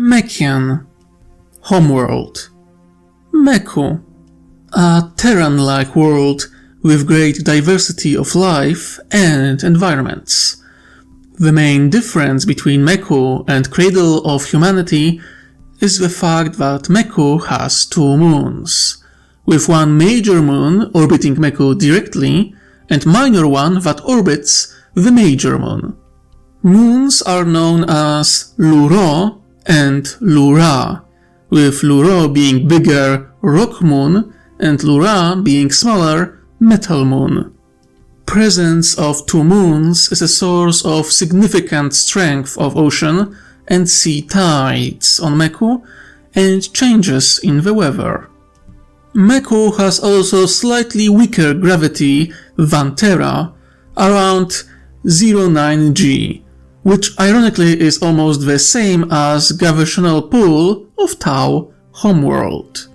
Mekian, Homeworld. Mechu, a Terran-like world with great diversity of life and environments. The main difference between Mechu and Cradle of Humanity is the fact that Mechu has two moons, with one major moon orbiting Mechu directly and minor one that orbits the major moon. Moons are known as Luro and Lura, with Luro being bigger rock moon and Lura being smaller metal moon. Presence of two moons is a source of significant strength of ocean and sea tides on Mechu and changes in the weather. Mechu has also slightly weaker gravity than Terra, around 0.9 g, which ironically is almost the same as gravitational pull of Tau Homeworld.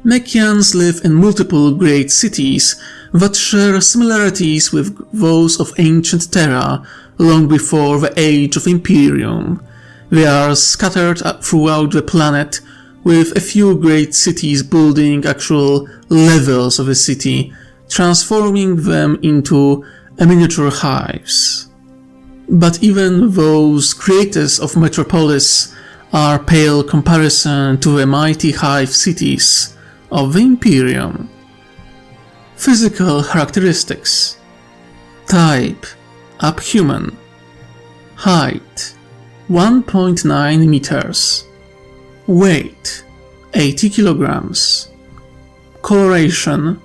Mekians live in multiple great cities that share similarities with those of ancient Terra long before the Age of Imperium. They are scattered throughout the planet, with a few great cities building actual levels of a city, transforming them into miniature hives. But even those creators of metropolis are pale comparison to the mighty hive cities of the Imperium. Physical characteristics: Type: Abhuman. Height: 1.9 meters. Weight: 80 kilograms. Coloration: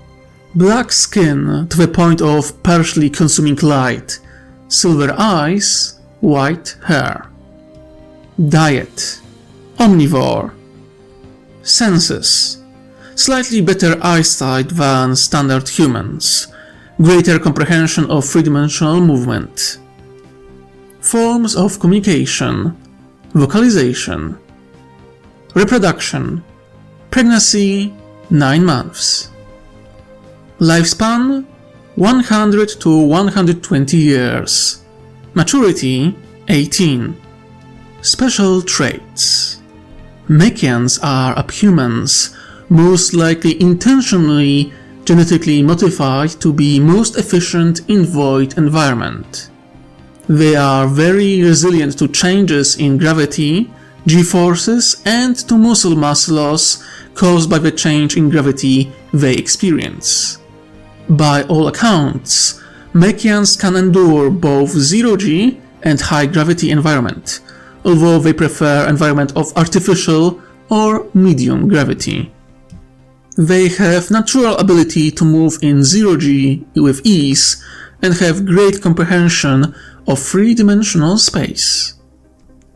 black skin to the point of partially consuming light, silver eyes, white hair. Diet: omnivore. Senses: slightly better eyesight than standard humans, greater comprehension of three-dimensional movement. Forms of communication: vocalization. Reproduction: pregnancy 9 months. Lifespan: 100 to 120 years. Maturity: 18. Special traits: Mekians are abhumans, most likely intentionally genetically modified to be most efficient in void environment. They are very resilient to changes in gravity, g-forces, and to muscle mass loss caused by the change in gravity they experience. By all accounts, Mekians can endure both zero-g and high-gravity environment, although they prefer environment of artificial or medium gravity. They have natural ability to move in zero-g with ease and have great comprehension of three-dimensional space.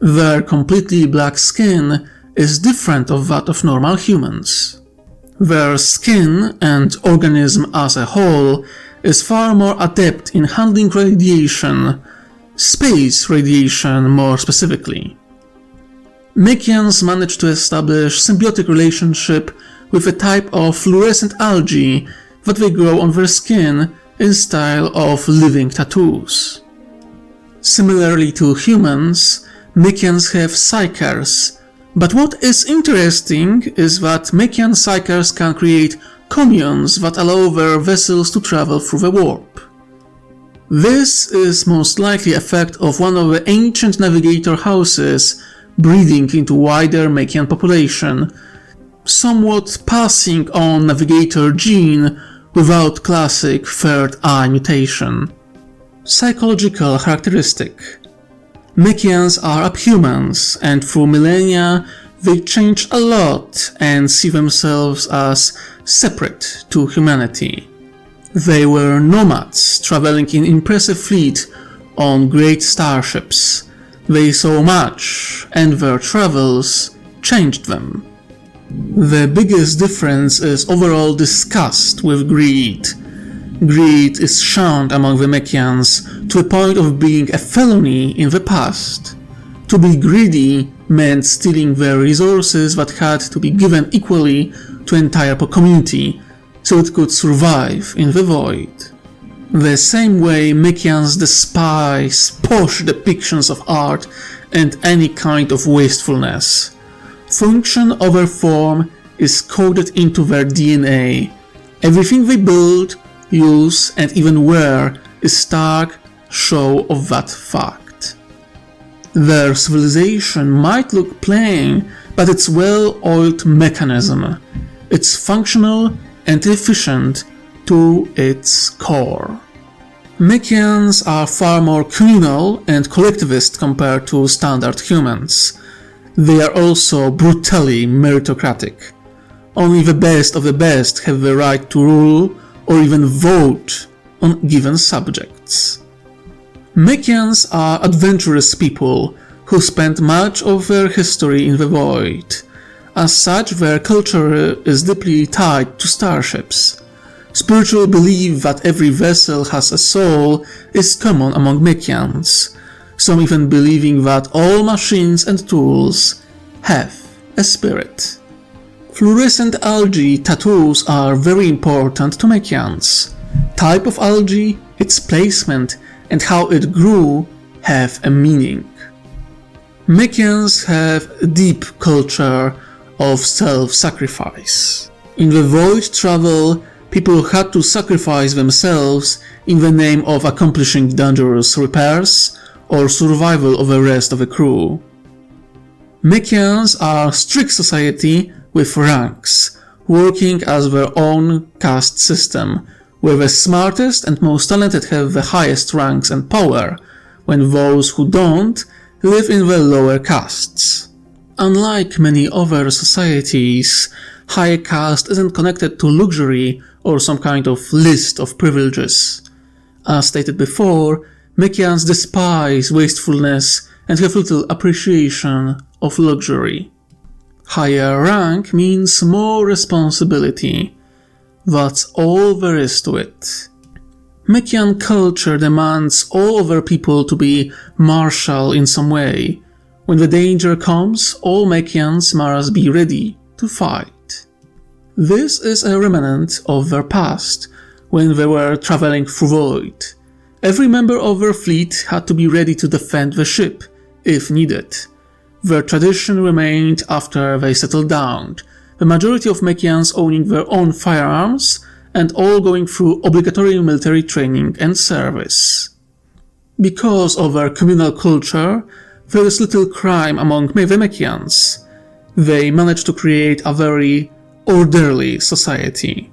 Their completely black skin is different of that of normal humans. Their skin and organism as a whole is far more adept in handling radiation, space radiation more specifically. Mekians manage to establish symbiotic relationship with a type of fluorescent algae that they grow on their skin in style of living tattoos. Similarly to humans, Mekians have psychers, but what is interesting is that Mekian psychers can create communes that allow their vessels to travel through the warp. This is most likely effect of one of the ancient navigator houses breeding into wider Mekian population, somewhat passing on navigator gene without classic third eye mutation. Psychological characteristic: Mekians are abhumans, and through millennia they changed a lot and see themselves as separate to humanity. They were nomads traveling in impressive fleet on great starships. They saw much, and their travels changed them. The biggest difference is overall disgust with greed. Greed is shunned among the Mekians to the point of being a felony in the past. To be greedy meant stealing their resources that had to be given equally to an entire community, so it could survive in the void. The same way Mekians despise posh depictions of art and any kind of wastefulness. Function over form is coded into their DNA. Everything they build, use, and even wear is stark show of that fact. Their civilization might look plain, but it's well-oiled mechanism. It's functional and efficient to its core. Mekians are far more communal and collectivist compared to standard humans. They are also brutally meritocratic. Only the best of the best have the right to rule or even vote on given subjects. Mekians are adventurous people who spent much of their history in the void. As such, their culture is deeply tied to starships. Spiritual belief that every vessel has a soul is common among Mekians, some even believing that all machines and tools have a spirit. Fluorescent algae tattoos are very important to Mekians. Type of algae, its placement, and how it grew have a meaning. Mekians have a deep culture of self-sacrifice. In the void travel, people had to sacrifice themselves in the name of accomplishing dangerous repairs or survival of the rest of the crew. Mekians are a strict society with ranks, working as their own caste system, where the smartest and most talented have the highest ranks and power, when those who don't live in the lower castes. Unlike many other societies, high caste isn't connected to luxury or some kind of list of privileges. As stated before, Mekians despise wastefulness and have little appreciation of luxury. Higher rank means more responsibility. That's all there is to it. Mekian culture demands all other people to be martial in some way. When the danger comes, all Mekians must be ready to fight. This is a remnant of their past, when they were traveling through void. Every member of their fleet had to be ready to defend the ship, if needed. Their tradition remained after they settled down, the majority of Mekians owning their own firearms and all going through obligatory military training and service. Because of their communal culture, there is little crime among the Mekians. They managed to create a very orderly society.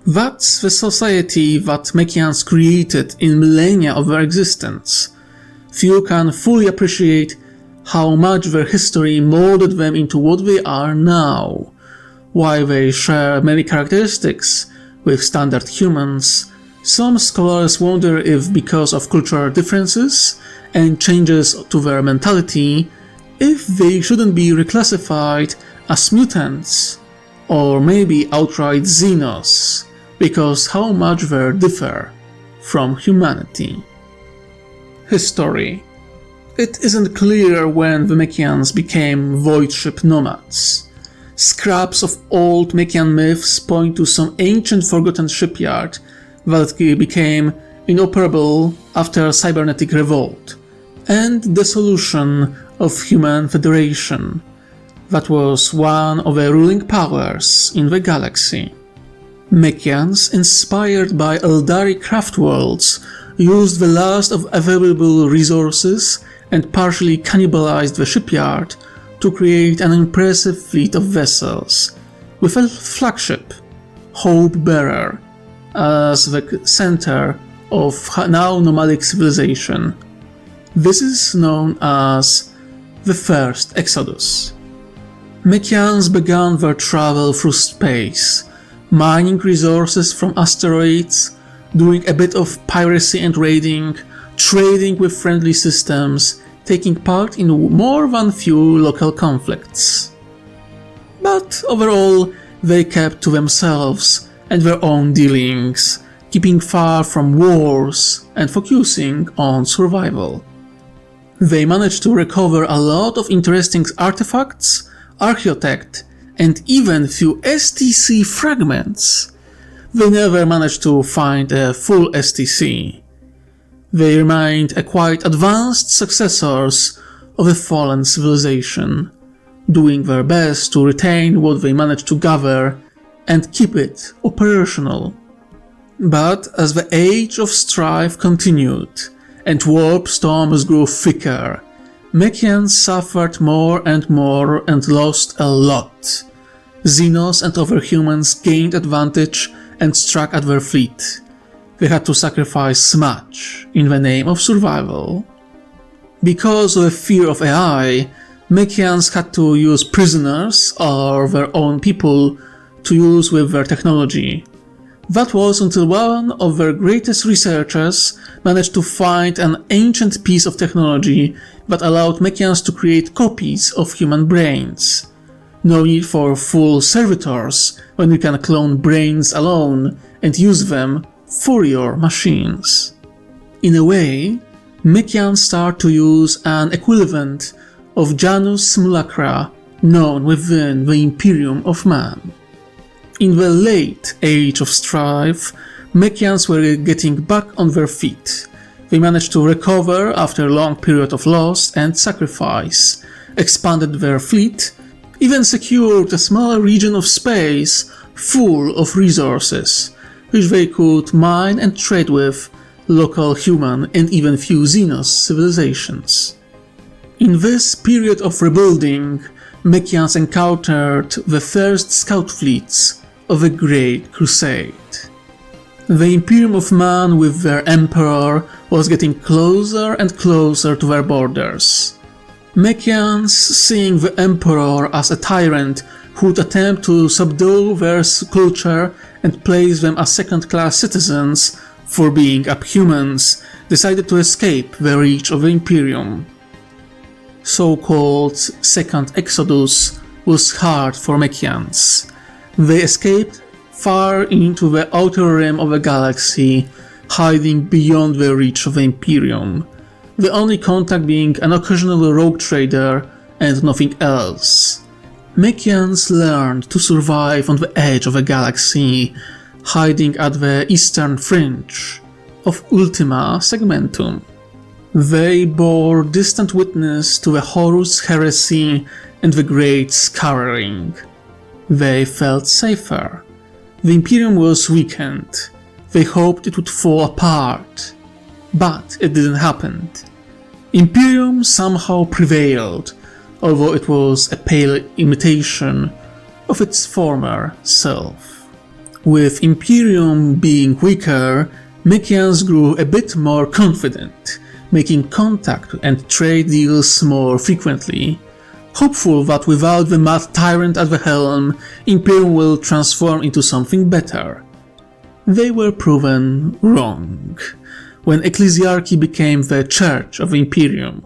That's the society that Mekians created in millennia of their existence. Few can fully appreciate how much their history molded them into what they are now. While they share many characteristics with standard humans, some scholars wonder if because of cultural differences and changes to their mentality, if they shouldn't be reclassified as mutants, or maybe outright xenos, because how much they differ from humanity. History. It isn't clear when the Mekians became void ship nomads. Scraps of old Mekian myths point to some ancient forgotten shipyard that became inoperable after cybernetic revolt and dissolution of human federation. That was one of the ruling powers in the galaxy. Mekians, inspired by Eldari craft worlds, used the last of available resources and partially cannibalized the shipyard to create an impressive fleet of vessels, with a flagship, Hope Bearer, as the center of now nomadic civilization. This is known as the First Exodus. Mekians began their travel through space, mining resources from asteroids, doing a bit of piracy and raiding, trading with friendly systems, taking part in more than few local conflicts. But overall, they kept to themselves and their own dealings, keeping far from wars and focusing on survival. They managed to recover a lot of interesting artifacts, archaeotech, and even few STC fragments. They never managed to find a full STC. They remained a quite advanced successors of a fallen civilization, doing their best to retain what they managed to gather and keep it operational. But as the age of strife continued and warp storms grew thicker, Mekians suffered more and lost a lot. Xenos and other humans gained advantage and struck at their fleet. They had to sacrifice much in the name of survival. Because of the fear of AI, Mekians had to use prisoners or their own people to use with their technology. That was until one of their greatest researchers managed to find an ancient piece of technology that allowed Mekians to create copies of human brains. No need for full servitors when you can clone brains alone and use them for your machines. In a way, Mekians start to use an equivalent of Janus simulacra known within the Imperium of Man. In the late Age of Strife, Mekians were getting back on their feet. They managed to recover after a long period of loss and sacrifice, expanded their fleet, even secured a small region of space full of resources, which they could mine and trade with local human and even few Xenos civilizations. In this period of rebuilding, Mekians encountered the first scout fleets of a Great Crusade. The Imperium of Man with their Emperor was getting closer and closer to their borders. Mekians, seeing the Emperor as a tyrant who would attempt to subdue their culture and place them as second-class citizens for being subhumans, decided to escape the reach of the Imperium. So-called Second Exodus was hard for Mekians. They escaped far into the outer rim of the galaxy, hiding beyond the reach of the Imperium, the only contact being an occasional rogue trader and nothing else. Mekians learned to survive on the edge of the galaxy, hiding at the eastern fringe of Ultima Segmentum. They bore distant witness to the Horus heresy and the Great Scouring. They felt safer. The Imperium was weakened. They hoped it would fall apart. But it didn't happen. Imperium somehow prevailed, although it was a pale imitation of its former self. With Imperium being weaker, Mekians grew a bit more confident, making contact and trade deals more frequently, hopeful that without the mad tyrant at the helm, Imperium will transform into something better. They were proven wrong. When Ecclesiarchy became the Church of the Imperium,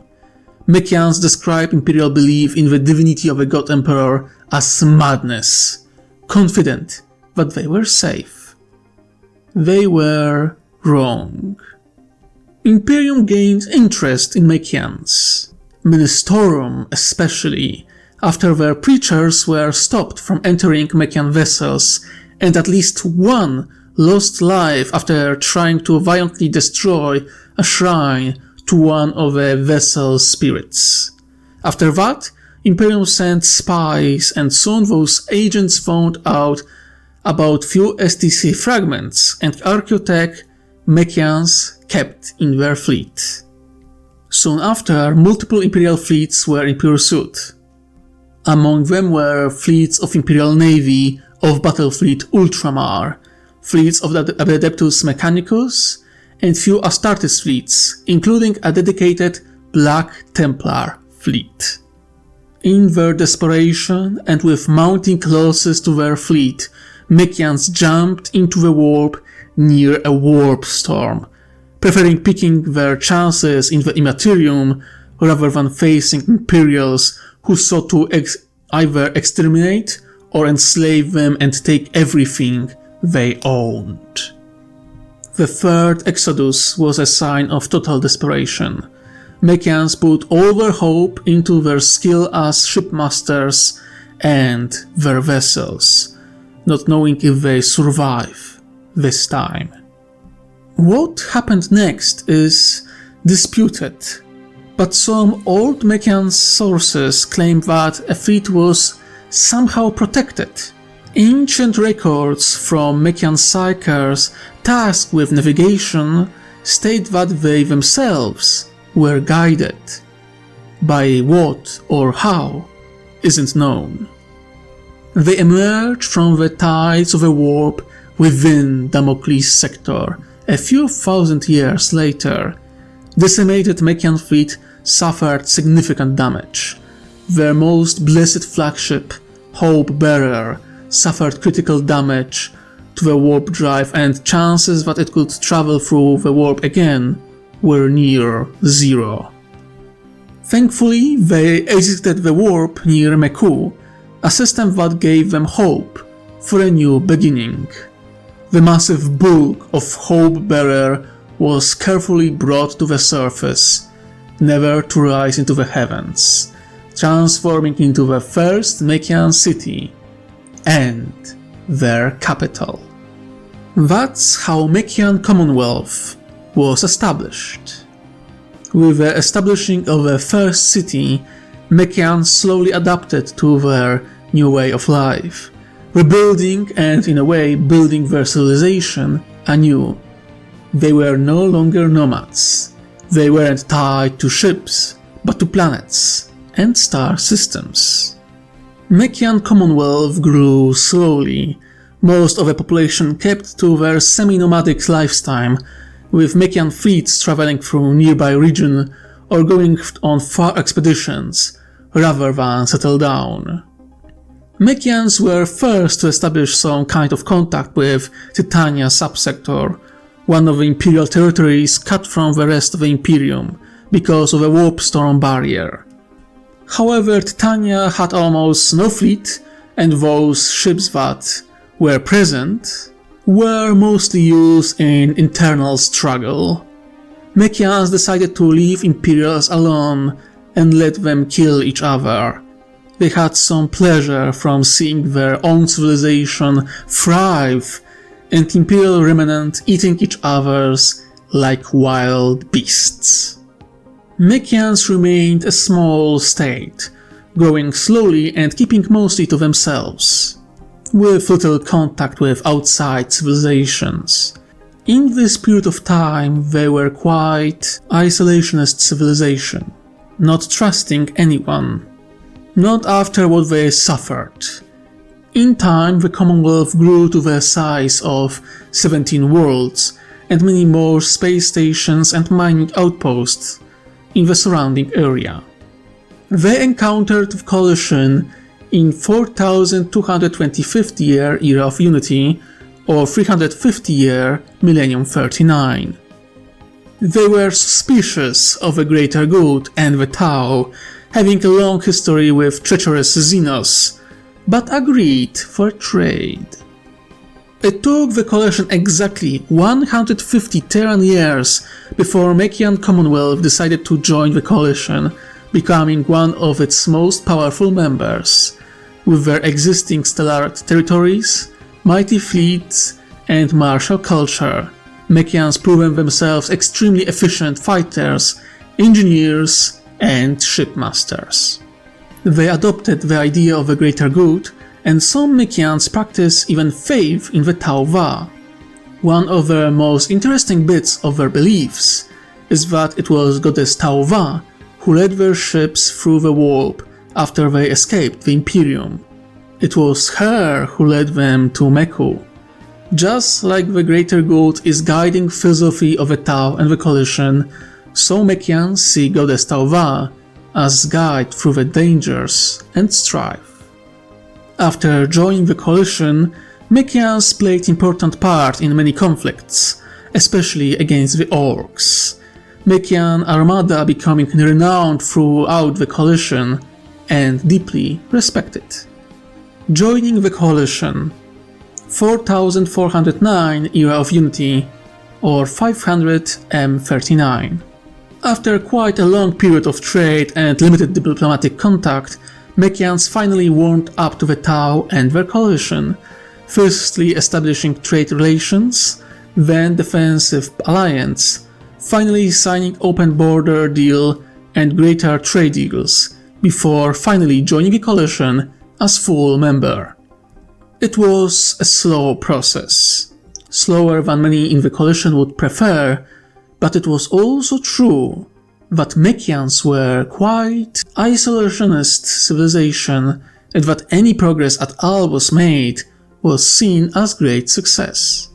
Mekians described Imperial belief in the divinity of the God Emperor as madness, confident that they were safe. They were wrong. Imperium gained interest in Mekians, Ministorum especially, after their preachers were stopped from entering Mekian vessels, and at least one lost life after trying to violently destroy a shrine to one of the vessel's spirits. After that, Imperium sent spies, and soon those agents found out about few STC fragments and archaeotech Mekians kept in their fleet. Soon after, multiple Imperial fleets were in pursuit. Among them were fleets of Imperial Navy, of Battlefleet Ultramar, fleets of the Adeptus Mechanicus, and few Astartes fleets, including a dedicated Black Templar fleet. In their desperation, and with mounting losses to their fleet, Mekians jumped into the warp near a warp storm, preferring picking their chances in the Immaterium rather than facing Imperials who sought to either exterminate or enslave them and take everything they owned. The third Exodus was a sign of total desperation. Mekians put all their hope into their skill as shipmasters and their vessels, not knowing if they survive this time. What happened next is disputed, but some old Mekian sources claim that a fleet was somehow protected. Ancient records from Mekian psychers tasked with navigation state that they themselves were guided. By what or how isn't known. They emerged from the tides of a warp within Damocles sector a few thousand years later. Decimated Mekian fleet suffered significant damage. Their most blessed flagship, Hope Bearer, suffered critical damage to the warp drive, and chances that it could travel through the warp again were near zero. Thankfully, they exited the warp near Mechu, a system that gave them hope for a new beginning. The massive bulk of Hope Bearer was carefully brought to the surface, never to rise into the heavens, transforming into the first Mekian city and their capital. That's how Mekian Commonwealth was established. With the establishing of the first city, Mekians slowly adapted to their new way of life, rebuilding and in a way building their civilization anew. They were no longer nomads. They weren't tied to ships, but to planets and star systems. Mekian Commonwealth grew slowly. Most of the population kept to their semi-nomadic lifestyle, with Mekian fleets traveling through nearby region or going on far expeditions rather than settle down. Mekians were first to establish some kind of contact with Titania subsector, one of the imperial territories cut from the rest of the Imperium because of a warp storm barrier. However, Titania had almost no fleet, and those ships that were present were mostly used in internal struggle. Mekians decided to leave Imperials alone and let them kill each other. They had some pleasure from seeing their own civilization thrive and Imperial remnant eating each other's like wild beasts. Mekians remained a small state, growing slowly and keeping mostly to themselves, with little contact with outside civilizations. In this period of time, they were quite isolationist civilization, not trusting anyone, not after what they suffered. In time, the Commonwealth grew to the size of 17 worlds and many more space stations and mining outposts in the surrounding area. They encountered the coalition in 4225th year Era of Unity or 350 year Millennium 39. They were suspicious of the greater good and the Tau, having a long history with treacherous Xenos, but agreed for trade. It took the coalition exactly 150 Terran years before Mekian Commonwealth decided to join the coalition, becoming one of its most powerful members. With their existing stellar territories, mighty fleets, and martial culture, Mekians proven themselves extremely efficient fighters, engineers, and shipmasters. They adopted the idea of the greater good, and some Mekians practice even faith in the Tau Va. One of the most interesting bits of their beliefs is that it was goddess Tau Va who led their ships through the warp after they escaped the Imperium. It was her who led them to Mechu. Just like the greater good is guiding philosophy of the Tau and the coalition, so Mekians see goddess Tau Va as guide through the dangers and strife. After joining the coalition, Mekians played important part in many conflicts, especially against the orcs. Mekian armada becoming renowned throughout the coalition and deeply respected. Joining the coalition, 4409 Era of Unity or 500 M39. After quite a long period of trade and limited diplomatic contact, Mekians finally warmed up to the Tau and their coalition, firstly establishing trade relations, then defensive alliance, finally signing open border deal and greater trade deals, before finally joining a coalition as full member. It was a slow process, slower than many in the coalition would prefer, but it was also true that Mekians were quite isolationist civilization, and that any progress at all was made was seen as great success.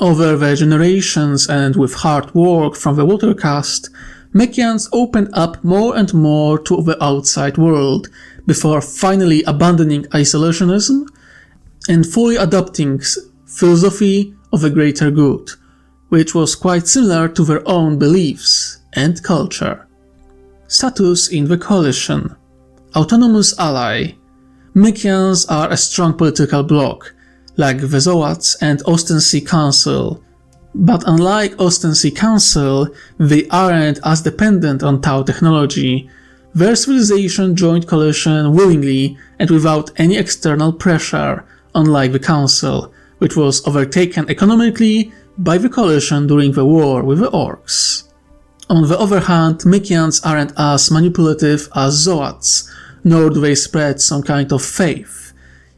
Over the generations and with hard work from the water caste, Mekians opened up more and more to the outside world before finally abandoning isolationism and fully adopting philosophy of the greater good, which was quite similar to their own beliefs and culture. Status in the coalition. Autonomous ally. Mekians are a strong political bloc, like the Zoats and Ostensi Council. But unlike Ostensi Council, they aren't as dependent on Tau technology. Their civilization joined coalition willingly and without any external pressure, unlike the Council, which was overtaken economically by the coalition during the war with the Orcs. On the other hand, Mekians aren't as manipulative as Zoats, nor do they spread some kind of faith.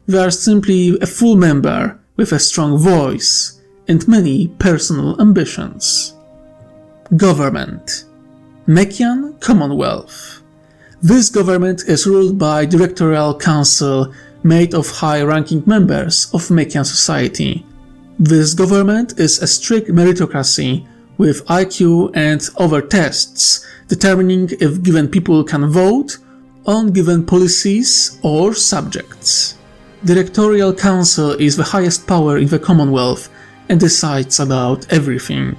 They are simply a full member with a strong voice and many personal ambitions. Government. Mekian Commonwealth. This government is ruled by Directorial Council made of high-ranking members of Mekian society. This government is a strict meritocracy with IQ and other tests determining if given people can vote on given policies or subjects. Directorial Council is the highest power in the Commonwealth and decides about everything.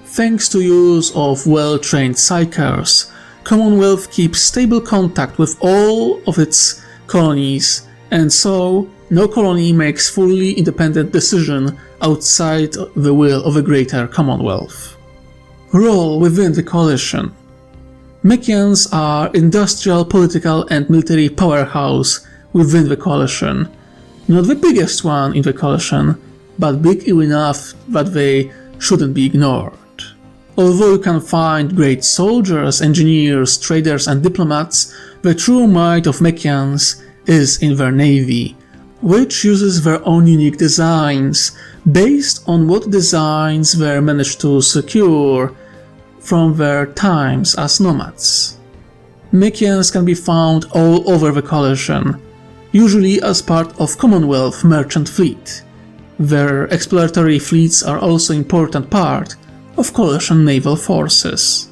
Thanks to use of well-trained psychers, Commonwealth keeps stable contact with all of its colonies, and so no colony makes fully independent decision outside the will of a greater Commonwealth. Role within the coalition. Mekians are industrial, political and military powerhouse within the coalition. Not the biggest one in the coalition, but big enough that they shouldn't be ignored. Although you can find great soldiers, engineers, traders and diplomats, the true might of Mekians is in their navy, which uses their own unique designs based on what designs they managed to secure from their times as nomads. Mekians can be found all over the coalition, usually as part of Commonwealth merchant fleet. Their exploratory fleets are also an important part of coalition naval forces.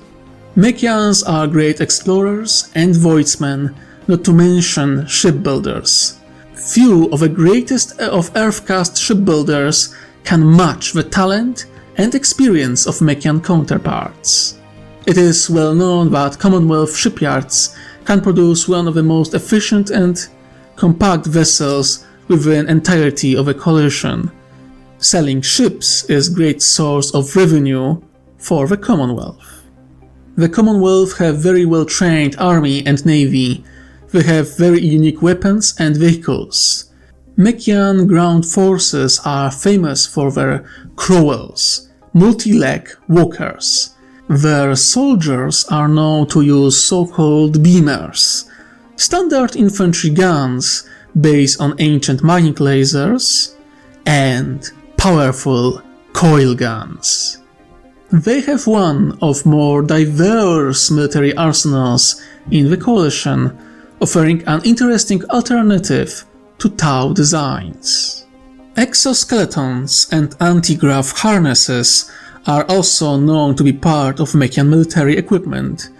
Mekians are great explorers and voidsmen, not to mention shipbuilders. Few of the greatest of Earth-caste shipbuilders can match the talent and experience of Mekian counterparts. It is well known that Commonwealth shipyards can produce one of the most efficient and compact vessels within the entirety of a coalition. Selling ships is a great source of revenue for the Commonwealth. The Commonwealth have very well trained army and navy. They have very unique weapons and vehicles. Mekian ground forces are famous for their crowels, multi-leg walkers. Their soldiers are known to use so-called beamers, standard infantry guns based on ancient mining lasers, and powerful coil guns. They have one of more diverse military arsenals in the coalition, offering an interesting alternative to Tau designs. Exoskeletons and anti-grav harnesses are also known to be part of Mekian military equipment.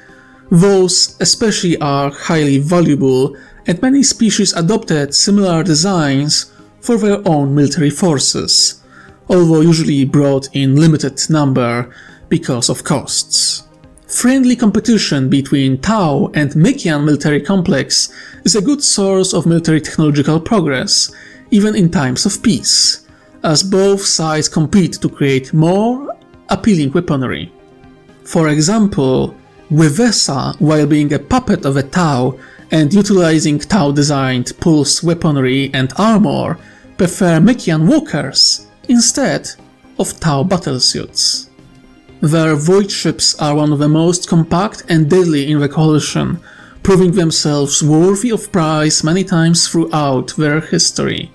Those especially are highly valuable, and many species adopted similar designs for their own military forces, although usually brought in limited number because of costs. Friendly competition between Tau and Mekian military complex is a good source of military technological progress, even in times of peace, as both sides compete to create more appealing weaponry. For example, Gwevesa, while being a puppet of a Tau and utilizing Tau-designed pulse weaponry and armor, prefer Mekian walkers instead of Tau battlesuits. Their void ships are one of the most compact and deadly in the Coalition, proving themselves worthy of prize many times throughout their history.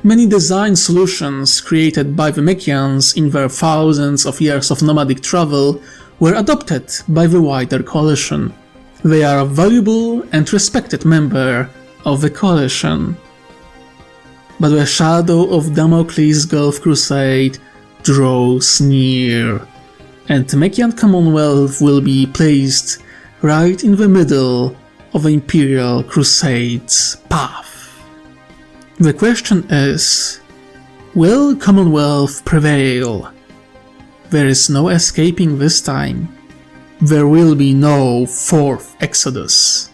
Many design solutions created by the Mekians in their thousands of years of nomadic travel were adopted by the wider Coalition. They are a valuable and respected member of the Coalition. But the shadow of Damocles' Gulf Crusade draws near, and the Mekian Commonwealth will be placed right in the middle of the Imperial Crusade's path. The question is, will Commonwealth prevail? There is no escaping this time. There will be no fourth Exodus.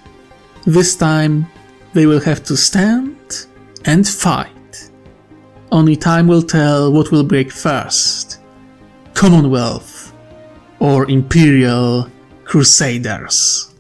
This time, they will have to stand and fight. Only time will tell what will break first: Commonwealth or Imperial Crusaders.